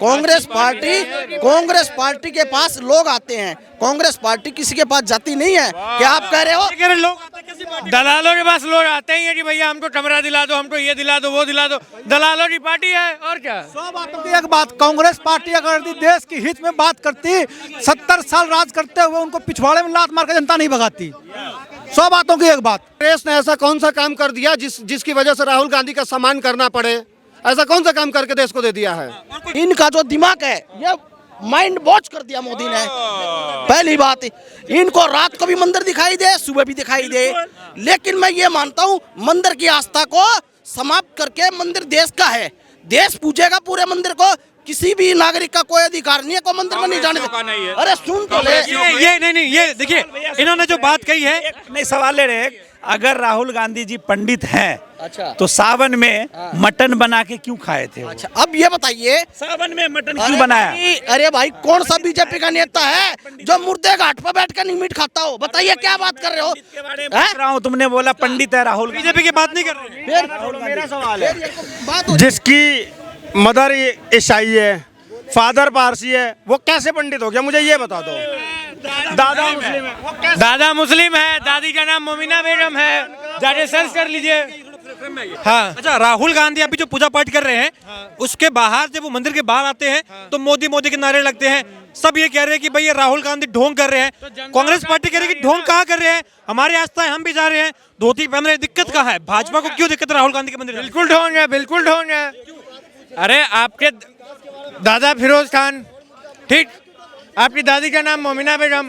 Congress party के पास लोग आते हैं, कांग्रेस पार्टी किसी के पास जाती नहीं है। क्या आप कह रहे हो? लोग दलालों के पास लोग आते ही हैं कि भैया हमको कमरा दिला दो, हमको ये दिला दो, वो दिला दो। दलालों की पार्टी है और क्या। 100 बातों की एक बात, कांग्रेस पार्टी अगर देश की हित में बात करती, 70 साल राज करते हुए उनको पिछवाड़े में लात मार कर जनता नहीं भगाती। 100 बातों की एक बात। कांग्रेस ने ऐसा कौन सा काम कर दिया जिसकी वजह से राहुल गांधी का सम्मान करना पड़े? ऐसा कौन सा काम करके देश को दे दिया है? इनका जो दिमाग है ये माइंड वॉच कर दिया मोदी ने। पहली बात, इनको रात को भी मंदिर दिखाई दे, सुबह भी दिखाई दे, लेकिन मैं ये मानता हूँ मंदिर की आस्था को समाप्त करके मंदिर देश का है, देश पूजेगा पूरे मंदिर को। किसी भी नागरिक का कोई अधिकार नहीं है को मंदिर में नहीं जाने देगा। अरे सुन तो ले, ये नहीं, ये देखिए इन्होंने जो बात कही है। नहीं, सवाल ले रहे हैं, अगर राहुल गांधी जी पंडित हैं, अच्छा, तो सावन में मटन बना के क्यों खाए थे? अच्छा अब ये बताइए, सावन में मटन क्यों बनाया? अरे भाई कौन सा बीजेपी का नेता है जो मुर्दे घाट पर बैठ कर नहीं मीट खाता हो? बताइए क्या बात कर रहे हो? पूछ रहा हूं, तुमने बोला पंडित है राहुल, बीजेपी की बात नहीं कर रहे। मेरा सवाल है, जिसकी मदर ईसाई है, फादर पारसी है, वो कैसे पंडित हो गया? मुझे ये बता दो। दादा मुस्लिम है, वो कैसे? दादा मुस्लिम है, दादी का नाम मोमिना बेगम है, जाके सर्च कर लीजिए। हाँ, अच्छा राहुल गांधी अभी जो पूजा पाठ कर रहे हैं, उसके बाहर जब वो मंदिर के बाहर आते हैं तो मोदी मोदी के नारे लगते हैं। सब ये कह रहे हैं कि भाई ये राहुल गांधी ढोंग कर रहे हैं। कांग्रेस पार्टी कह रही है कि ढोंग कहाँ कर रहे हैं, हमारी आस्था है, हम भी जा रहे हैं, धोती पहन रहे हैं। दिक्कत कहाँ है? भाजपा को क्यों दिक्कत है राहुल गांधी के मंदिर? बिल्कुल ढोंग है, बिल्कुल ढोंग है। अरे आपके दादा फिरोज खान, ठीक, आपकी दादी का नाम मोमिना बेगम,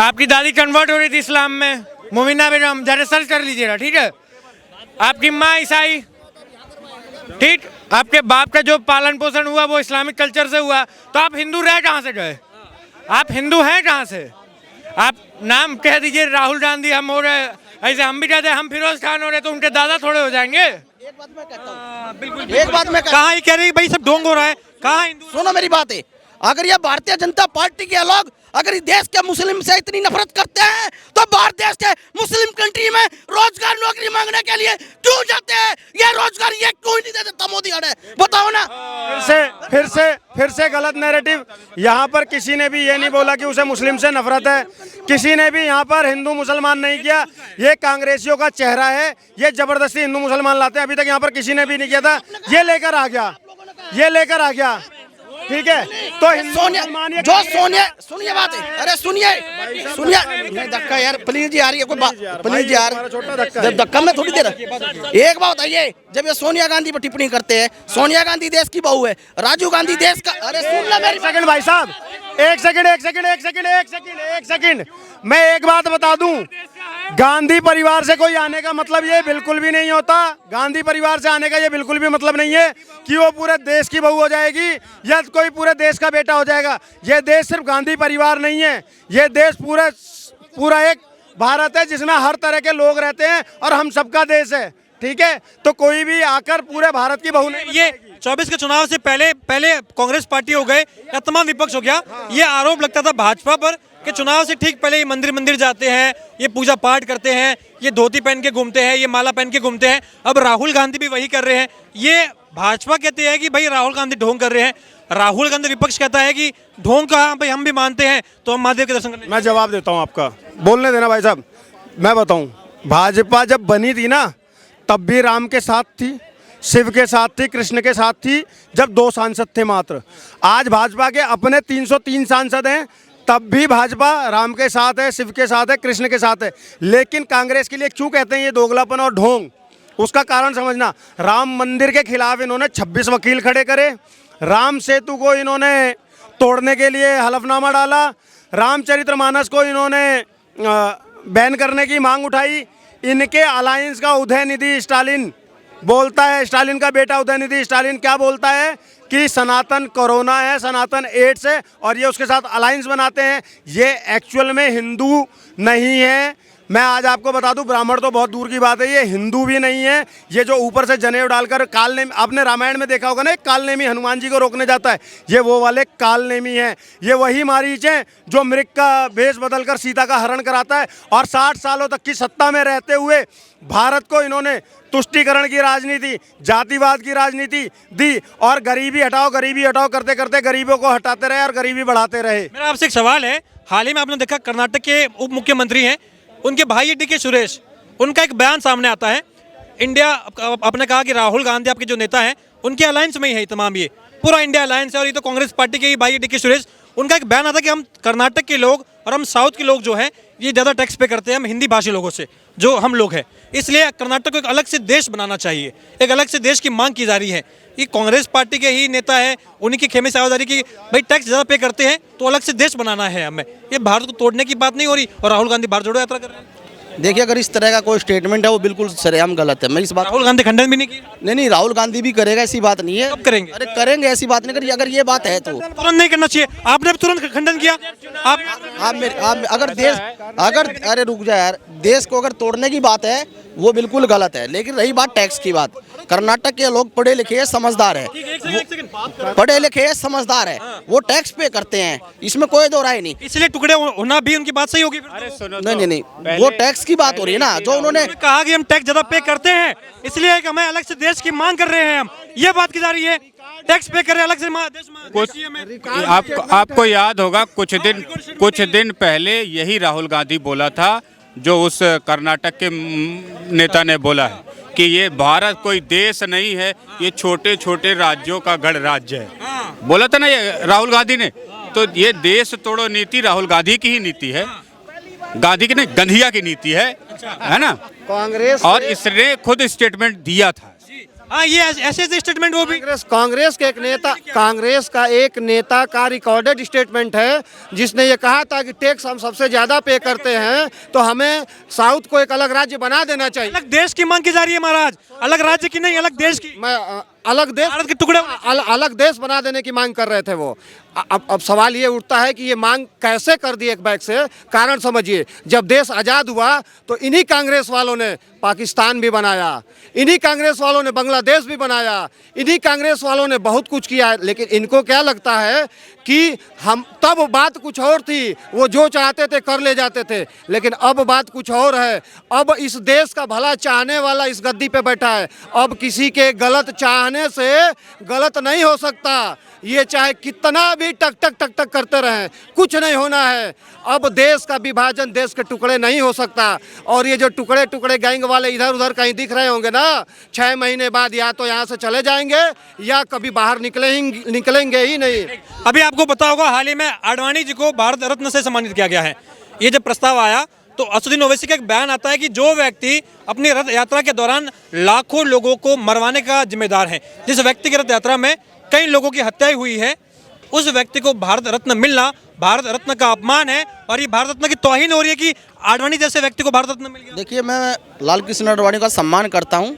आपकी दादी कन्वर्ट हो रही थी इस्लाम में, मोमिना बेगम, जरा सर्च कर लीजिएगा, ठीक है। आपकी माँ ईसाई, ठीक, आपके बाप का जो पालन पोषण हुआ वो इस्लामिक कल्चर से हुआ, तो आप हिंदू रह कहाँ से गए? आप हिंदू हैं कहाँ से? आप नाम कह दीजिए राहुल गांधी हम हो रहे, ऐसे हम भी कहते हैं हम फिरोज खान हो रहे, तो उनके दादा थोड़े हो जाएंगे। एक बात मैं कहता हूँ, एक बात मैं कहाँ ये कह रही है भाई सब ढोंग हो रहा है? कहाँ हिंदू? सुनो मेरी बात है, अगर ये भारतीय जनता पार्टी के लोग अगर इस देश के मुस्लिम से इतनी नफरत करते हैं तो बाहर देश के मुस्लिम कंट्री में रोजगार नौकरी मांगने के लिए क्यों जाते हैं? ये रोजगार ये क्यों नहीं दे देता मोदी? अड़े बताओ ना। फिर से गलत नैरेटिव। यहाँ पर किसी ने भी ये नहीं बोला कि उसे मुस्लिम से नफरत है, किसी ने भी यहाँ पर हिंदू मुसलमान नहीं किया। ये कांग्रेसियों का चेहरा है, ये जबरदस्ती हिंदू मुसलमान लाते हैं। अभी तक यहाँ पर किसी ने भी नहीं किया था, ये लेकर आ गया, ये लेकर आ गया, ठीक है। तो सोनिया जो सोनिया, सुनिए बात है, अरे सुनिए धक्का यार, प्लीज जी आ रही है कोई बात, प्लीज यार, जब धक्का में थोड़ी देर। एक बात बताइए, जब ये सोनिया गांधी पर टिप्पणी करते हैं, सोनिया गांधी देश की बहू है, राजीव गांधी देश का। अरे सुन लो मेरी सेकंड भाई साहब, एक सेकंड, मैं एक बात बता दूं, गांधी परिवार से कोई आने का मतलब ये बिल्कुल भी नहीं होता। गांधी परिवार से आने का ये बिल्कुल भी मतलब नहीं है कि वो पूरे देश की बहू हो जाएगी या कोई पूरे देश का बेटा हो जाएगा। ये देश सिर्फ गांधी परिवार नहीं है, ये देश पूरा एक भारत है जिसमें हर तरह के लोग रहते हैं और हम सबका देश है, ठीक है। तो कोई भी आकर पूरे भारत की बहू नहीं। ये 24 के चुनाव से पहले कांग्रेस पार्टी हो गए या तमाम विपक्ष हो गया, ये आरोप लगता था भाजपा पर कि चुनाव से ठीक पहले ये मंदिर जाते हैं, ये पूजा पाठ करते हैं, ये धोती पहन के घूमते हैं, ये माला पहन के घूमते हैं। अब राहुल गांधी भी वही कर रहे हैं। ये भाजपा कहते हैं कि भाई राहुल गांधी ढोंग कर रहे हैं, राहुल गांधी विपक्ष कहता है कि ढोंग का भाई हम भी मानते हैं, तो हम महादेव के दर्शन करने। मैं जवाब देता हूँ आपका, बोलने देना भाई साहब। मैं बताऊँ, भाजपा जब बनी थी ना, तब भी राम के साथ थी, शिव के साथ थी, कृष्ण के साथ थी, जब 2 सांसद थे मात्र। आज भाजपा के अपने 303 सांसद हैं, तब भी भाजपा राम के साथ है, शिव के साथ है, कृष्ण के साथ है। लेकिन कांग्रेस के लिए क्यों कहते हैं ये दोगलापन और ढोंग? उसका कारण समझना, राम मंदिर के खिलाफ इन्होंने 26 वकील खड़े करे, राम सेतु को इन्होंने तोड़ने के लिए हलफनामा डाला, रामचरितमानस को इन्होंने बैन करने की मांग उठाई। इनके अलायंस का उदयनिधि स्टालिन बोलता है, स्टालिन का बेटा उदयनिधि स्टालिन क्या बोलता है कि सनातन कोरोना है, सनातन एड्स है, और ये उसके साथ अलायंस बनाते हैं। ये एक्चुअल में हिंदू नहीं है, मैं आज आपको बता दूं, ब्राह्मण तो बहुत दूर की बात है, ये हिंदू भी नहीं है। ये जो ऊपर से जनेऊ डालकर कालनेमी, आपने रामायण में देखा होगा ना, एक कालनेमी हनुमान जी को रोकने जाता है, ये वो वाले कालनेमी हैं। ये वही मारीच हैं जो मृग का भेष बदलकर सीता का हरण कराता है। और 60 सालों तक की सत्ता में रहते हुए भारत को इन्होंने तुष्टीकरण की राजनीति, जातिवाद की राजनीति दी और गरीबी हटाओ करते करते गरीबों को हटाते रहे और गरीबी बढ़ाते रहे। मेरा आपसे एक सवाल है, हाल ही में आपने देखा कर्नाटक के उप मुख्यमंत्री हैं, उनके भाई DK सुरेश, उनका एक बयान सामने आता है। इंडिया, आपने कहा कि राहुल गांधी आपके जो नेता हैं उनके अलायंस में ही है तमाम, ये पूरा इंडिया अलायंस है और ये तो कांग्रेस पार्टी के ही भाई DK सुरेश, उनका एक बयान आता है कि हम कर्नाटक के लोग और हम साउथ के लोग जो हैं ये ज़्यादा टैक्स पे करते हैं हम हिंदी भाषी लोगों से, जो हम लोग हैं, इसलिए कर्नाटक को एक अलग से देश बनाना चाहिए, एक अलग से देश की मांग की जा रही है। ये कांग्रेस पार्टी के ही नेता है, उन्हीं की खेमे से आवाज़ आ रही कि भाई टैक्स ज़्यादा पे करते हैं तो अलग से देश बनाना है हमें। ये भारत को तोड़ने की बात नहीं हो रही और राहुल गांधी भारत जोड़ो यात्रा कर रहे हैं। देखिए, अगर इस तरह का कोई स्टेटमेंट है वो बिल्कुल सरेआम गलत है। मैं इस बात, राहुल गांधी खंडन भी नहीं किया। नहीं, राहुल गांधी भी करेगा, ऐसी बात नहीं है। कब करेंगे? अरे करेंगे, ऐसी बात नहीं करिए। अगर ये बात है तो तुरंत नहीं करना चाहिए, आपने भी तुरंत खंडन किया। आप अगर देश, अरे रुक जा यार, देश को अगर तोड़ने की बात है वो बिल्कुल गलत है। लेकिन रही बात टैक्स की बात, कर्नाटक के लोग पढ़े लिखे समझदार है, पढ़े लिखे समझदार है, वो टैक्स पे करते हैं, इसमें कोई दो राय नहीं। इसलिए टुकड़े होना भी उनकी बात सही होगी। नहीं, वो टैक्स की बात हो रही है ना, जो उन्होंने कहा कि हम टैक्स ज्यादा पे करते हैं इसलिए कि हमें अलग से देश की मांग कर रहे हैं, हम ये बात की जा रही है, टैक्स पे कर रहे हैं अलग से देश। आपको याद होगा कुछ दिन पहले यही राहुल गांधी बोला था, जो उस कर्नाटक के नेता ने बोला है कि ये भारत कोई देश नहीं है, ये छोटे छोटे राज्यों का गणराज्य है, बोला था ना ये राहुल गांधी ने। तो ये देश तोड़ो नीति राहुल गांधी की ही नीति है, गांधी की नहीं, गंधिया की नीति है ना कांग्रेस। और इसने खुद स्टेटमेंट दिया था। हाँ, ये ऐसे स्टेटमेंट वो भी कांग्रेस का एक नेता का रिकॉर्डेड स्टेटमेंट है, जिसने ये कहा था कि टैक्स हम सबसे ज्यादा पे करते हैं तो हमें साउथ को एक अलग राज्य बना देना चाहिए। अलग देश की मांग की जा रही है महाराज, अलग राज्य की नहीं, अलग देश की। मैं अलग देश, भारत के टुकड़े अलग देश बना देने की मांग कर रहे थे वो। अब सवाल ये उठता है कि ये मांग कैसे कर दी एक बैग से। कारण समझिए, जब देश आज़ाद हुआ तो इन्हीं कांग्रेस वालों ने पाकिस्तान भी बनाया, इन्हीं कांग्रेस वालों ने बांग्लादेश भी बनाया, इन्हीं कांग्रेस वालों ने बहुत कुछ किया। लेकिन इनको क्या लगता है कि हम, तब बात कुछ और थी, वो जो चाहते थे कर ले जाते थे, लेकिन अब बात कुछ और है। अब इस देश का भला चाहने वाला इस गद्दी पे बैठा है, अब किसी के गलत चाहने से गलत नहीं हो सकता। ये चाहे कितना भी टक टक करते रहें, कुछ नहीं होना है। अब देश का विभाजन, देश के टुकड़े नहीं हो सकता। और ये जो टुकड़े गैंग वाले इधर उधर कहीं दिख रहे होंगे ना, 6 महीने बाद या तो यहाँ से चले जाएंगे या कभी बाहर निकलेंगे ही नहीं। अभी आपको पता होगा, हाल ही में आडवाणी जी को भारत रत्न से सम्मानित किया गया है। ये जब प्रस्ताव आया तो असदुद्दीन ओवैसी का एक बयान आता है कि जो व्यक्ति अपनी रथ यात्रा के दौरान लाखों लोगों को मरवाने का जिम्मेदार है, जिस व्यक्ति की रथ यात्रा में कई लोगों की हत्या हुई है, उस व्यक्ति को भारत रत्न मिलना भारत रत्न का अपमान है और ये भारत रत्न की तौहीन हो रही है कि आडवाणी जैसे व्यक्ति को भारत रत्न मिल गया। देखिए, मैं लाल कृष्ण आडवाणी का सम्मान करता हूं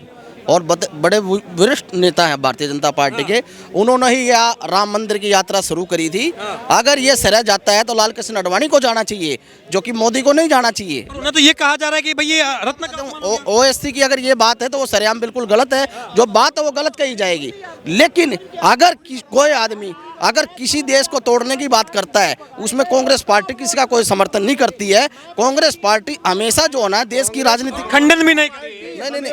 और बड़े वरिष्ठ नेता हैं भारतीय जनता पार्टी के। उन्होंने ही यह राम मंदिर की यात्रा शुरू करी थी। अगर ये सराह जाता है तो लाल कृष्ण आडवाणी को जाना चाहिए, जो कि मोदी को नहीं जाना चाहिए। उन्हें तो ये कहा जा रहा है कि भाई ये रत्न का ओएससी की अगर ये बात है तो वो सरेआम बिल्कुल गलत है। जो बात है वो गलत कही जाएगी। लेकिन अगर कोई आदमी अगर किसी देश को तोड़ने की बात करता है, उसमें कांग्रेस पार्टी किसी का कोई समर्थन नहीं करती है। कांग्रेस पार्टी हमेशा जो है ना, देश की राजनीति खंडन भी नहीं, नहीं,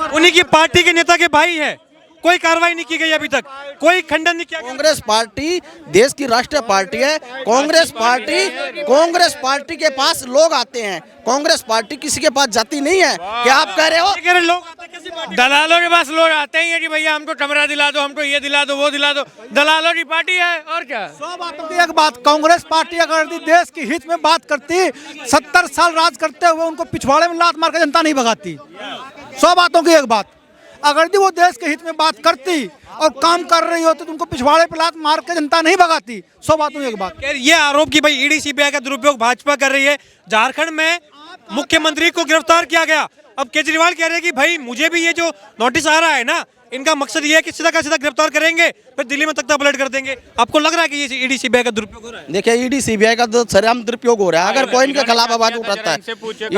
उन्हीं की पार्टी के नेता के भाई है, कोई कार्रवाई नहीं की गई अभी तक, कोई खंडन नहीं किया। कांग्रेस पार्टी देश की राष्ट्रीय पार्टी है। कांग्रेस पार्टी के पास लोग आते हैं, कांग्रेस पार्टी किसी के पास जाती नहीं है। क्या आप कह रहे हो? लोग आते हैं, कैसी पार्टी? दलालों के पास लोग आते हैं कि भैया हमको कमरा दिला दो, हमको ये दिला दो, वो दिला दो। दलालों की पार्टी है और क्या। 100 बातों की एक बात, कांग्रेस पार्टी अगर देश की हित में बात करती, 70 साल राज करते हुए उनको पिछवाड़े में लात मार कर जनता नहीं भगाती। 100 बातों की एक बात, अगर वो देश के हित में बात करती और काम कर रही होती तो उनको पिछवाड़े पर लात मार के जनता नहीं भगाती। 100 बातों में एक बात। ये आरोप कि भाई ईडी सीबीआई का दुरुपयोग भाजपा कर रही है। झारखंड में मुख्यमंत्री को गिरफ्तार किया गया, अब केजरीवाल कह रहे हैं कि भाई मुझे भी ये जो नोटिस आ रहा है ना, इनका मकसद ये है कि सीधा का सीधा गिरफ्तार करेंगे, फिर दिल्ली में तख्ता पलट कर देंगे। आपको लग रहा है कि ये ईडी सीबीआई का दुरुपयोग हो रहा है? देखिए ईडी सीबीआई का तो सरेआम दुरुपयोग हो रहा है। अगर कोई इनके खिलाफ आवाज उठाता है,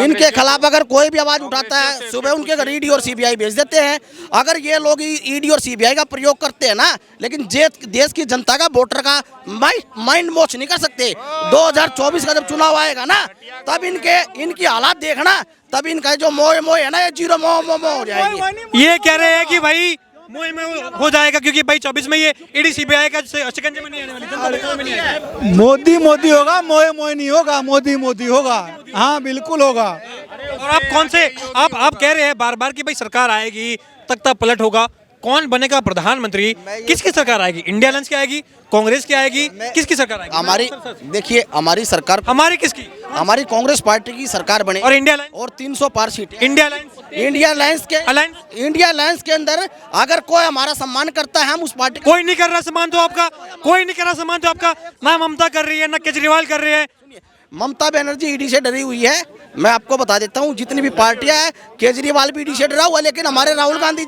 इनके खिलाफ अगर कोई भी आवाज उठाता है, सुबह उनके घर ईडी और सीबीआई भेज देते हैं। अगर ये लोग ईडी और सीबीआई का प्रयोग करते हैं ना, लेकिन देश की जनता का, वोटर का माइंड वॉश नहीं कर सकते। 2024 का जब चुनाव आएगा ना, तब इनकी हालात देखना, तब इनका जो मोह है ना, ये जीरो मोह हो जाएगी। ये कह रहे हैं कि भाई मोह में हो जाएगा, क्योंकि भाई 24 में ये ईडी सीबीआई का शिकंजे में नहीं आने वाली, जनता दरबार में नहीं आएगी। मोदी होगा, मोए नहीं होगा, मोदी होगा। हाँ बिल्कुल होगा। और आप कौन से आप कह रहे हैं बार बार कि भाई सरकार आएगी, तख्ता पलट होगा, कौन बनेगा प्रधानमंत्री? किसकी सरकार आएगी? इंडिया अलायंस की आएगी, कांग्रेस की आएगी, किसकी सरकार आएगी? हमारी देखिए, हमारी सरकार, हमारी किसकी? हमारी कांग्रेस पार्टी की सरकार बने और इंडिया अलायंस और 300 पार seat. India alliance India alliance के अंदर अगर कोई हमारा सम्मान करता है, हम उस पार्टी का। कोई नहीं कर रहा सम्मान तो आपका, कोई नहीं कर रहा सम्मान तो आपका। ना ममता कर रही है, ना केजरीवाल कर रहे हैं। ममता बनर्जी ईडी से डरी हुई है। मैं आपको बता देता हूँ, जितनी भी पार्टियां हैं, केजरीवाल भी ईडी से डरा हुआ है, लेकिन हमारे राहुल गांधी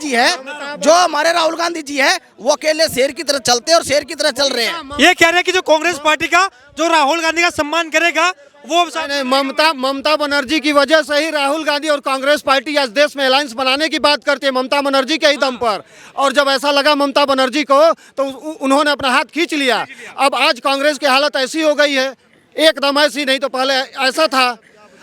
जी है, वो अकेले शेर की तरह चलते हैं और शेर की तरह चल रहे हैं। ये कह रहे हैं कि जो कांग्रेस पार्टी का, जो राहुल गांधी का सम्मान करेगा, वो नहीं, ममता बनर्जी की वजह से ही राहुल गांधी और कांग्रेस पार्टी आज देश में अलायंस बनाने की बात करती है, ममता बनर्जी के ही दम पर। और जब ऐसा लगा ममता बनर्जी को, तो उन्होंने अपना हाथ खींच लिया। अब आज कांग्रेस की हालत ऐसी हो गई है, एकदम ऐसी, नहीं तो पहले ऐसा था।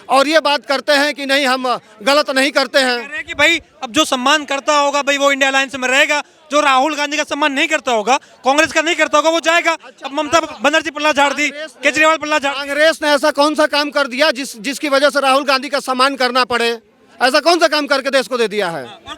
और ये बात करते हैं कि नहीं, हम गलत नहीं करते कह हैं। रहे हैं कि भाई अब जो सम्मान करता होगा भाई वो इंडिया अलायंस में रहेगा, जो राहुल गांधी का सम्मान नहीं करता होगा, कांग्रेस का नहीं करता होगा, वो जाएगा। अब ममता बनर्जी पल्ला झाड़ दी, केजरीवाल पल्ला झाड़। कांग्रेस ने ऐसा कौन सा काम कर दिया जिसकी वजह से राहुल गांधी का सम्मान करना पड़े? ऐसा कौन सा काम करके देश को दे दिया है? और कोई